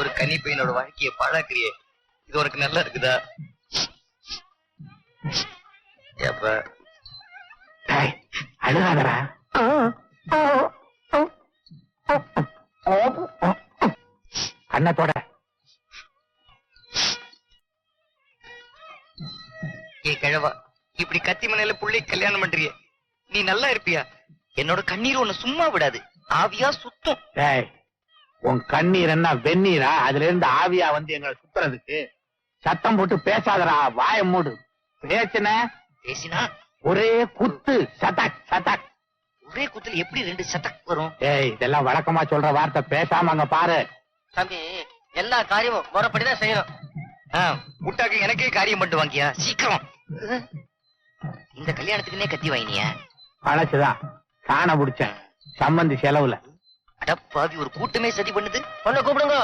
ஒரு கன்னி பையனோட வாழ்க்கைய பாழாக்குறியே, இது உனக்கு நல்லா இருக்குதா? ஏப்பா அழுகாதரா. அண்ணத்தோட ஏ கிழவா, இப்படி கத்தி மனையில புள்ளை கல்யாணம் பண்றிய, நீ நல்லா இருப்பியா? என்னோட கண்ணீர் உன்னை சும்மா விடாது, ஆவியா சுத்தம். உன் கண்ணீர் என்ன வெந்நீரா? அதுல இருந்து ஆவியா வந்து எங்களை சுத்துறதுக்கு? சத்தம் போட்டு பேசாதரா, வாய மூடு. பேசினா ஒரே குத்து, சதக் சதக். ஒரே குத்துல எப்படி 2 சதக் வரும்? இதெல்லாம் வழக்கமா சொல்ற வார்த்தை, பேசாம அங்க பாரு. தம்பி, எல்லா காரியமும் முறைப்படிதான் செய்யணும். முட்டாக்கு எனக்கே காரியம் பண்ணிட்டு வாங்கியா, சீக்கிரம். இந்த கல்யாணத்துக்குன்னே கத்தி வாங்கினியா? பழச்சுதான், காண புடிச்சேன் சம்பந்தி செலவுல. அடப்பாவி, ஒரு கூட்டமே சதி பண்ணுது. பொண்ணை கூப்பிடுங்க.